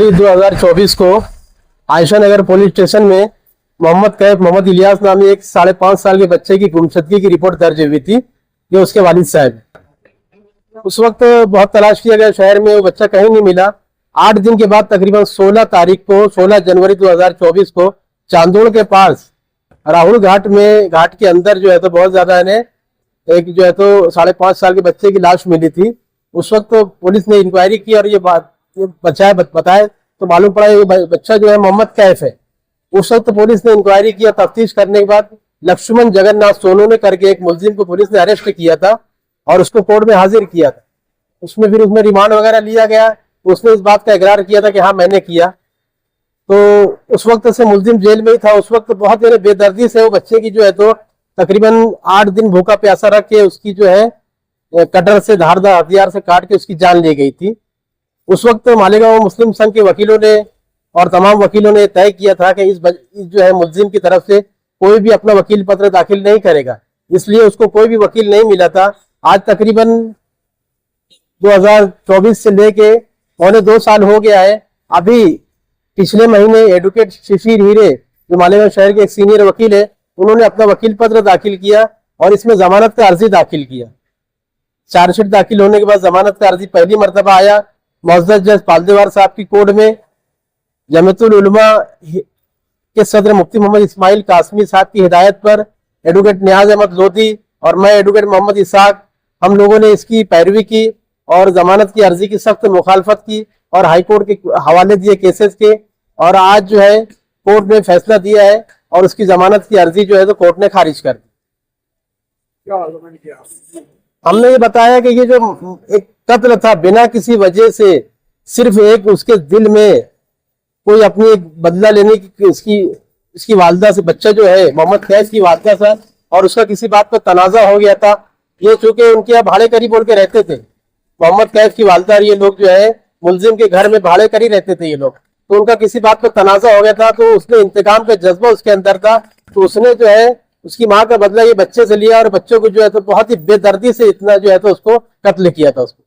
जनवरी 2024 को आयशा नगर police station में मोहम्मद कैफ मोहम्मद इलियास नामी एक 5.5 साल के बच्चे की गुमशुदगी की रिपोर्ट दर्ज हुई थी। ये उसके वालिद साहब। उस वक्त बहुत तलाश किया गया शहर में, वो बच्चा कहीं नहीं मिला। 8 दिन के बाद तकरीबन 16 जनवरी 2024 को चांदोड़ के पास राहुल घाट के अंदर जो है तो बहुत ज्यादा एक जो है तो 5.5 साल के बच्चे की लाश मिली थी। उस वक्त पुलिस ने इंक्वायरी की और ये बताया तो मालूम पड़ा ये बच्चा जो है मोहम्मद कैफ है। उस वक्त पुलिस ने इंक्वायरी किया, तफ्तीश करने के बाद लक्ष्मण जगन्नाथ सोनू ने करके एक मुलजिम को पुलिस ने अरेस्ट किया था और उसको कोर्ट में हाजिर किया था। उसमें रिमांड वगैरह लिया गया। उसने इस बात का इकरार किया था कि हाँ मैंने किया। तो उस वक्त से मुलजिम जेल में ही था। उस वक्त बहुत बेदर्दी से वो बच्चे की जो है तो तकरीबन 8 दिन भूखा प्यासा रख के उसकी जो है कटर से धारदार हथियार से काट के उसकी जान ली गई थी। उस वक्त मालेगांव मुस्लिम संघ के वकीलों ने और तमाम वकीलों ने तय किया था कि इस जो है मुलजिम की तरफ से कोई भी अपना वकील पत्र दाखिल नहीं करेगा, इसलिए उसको कोई भी वकील नहीं मिला था। आज तकरीबन 2024 से लेके 2.25 साल हो गया है। अभी पिछले महीने एडवोकेट शिशिर हीरे जो मालेगांव शहर के एक सीनियर वकील है, उन्होंने अपना वकील पत्र दाखिल किया और इसमें जमानत का अर्जी दाखिल किया। चार्जशीट दाखिल होने के बाद जमानत का अर्जी पहली मर्तबा आया मुअज़्ज़ज़ जज पालदेवार साहब की कोर्ट में। जमीयतुल उलमा के सदर मुफ्ती मोहम्मद इस्माइल कासमी साहब की हिदायत पर एडवोकेट नियाज अहमद लोधी और मैं एडवोकेट मोहम्मद इसाक, हम लोगों ने इसकी पैरवी की और जमानत की अर्जी की सख्त मुखालफत की और हाई कोर्ट के हवाले दिए केसेस के। और आज जो है कोर्ट ने फैसला दिया है और उसकी जमानत की अर्जी जो है तो कोर्ट ने खारिज कर दी। हमने ये बताया कि ये जो एक कत्ल था बिना किसी वजह से, सिर्फ एक उसके दिल में कोई अपनी एक बदला लेने की इसकी वालदा से, बच्चा जो है मोहम्मद कैफ की वालदा था और उसका किसी बात पर तनाजा हो गया था। ये चूंकि उनके यहाँ भाड़े करी बोल के रहते थे, मोहम्मद कैफ की वालदा और ये लोग जो है मुलजिम के घर में भाड़े करी रहते थे ये लोग, तो उनका किसी बात पर तनाजा हो गया था। तो उसने इंतकाम का जज्बा उसके अंदर था, तो उसने जो है उसकी माँ का बदला ये बच्चे से लिया और बच्चों को जो है तो बहुत ही बेदर्दी से इतना जो है तो उसको कत्ल किया था उसको।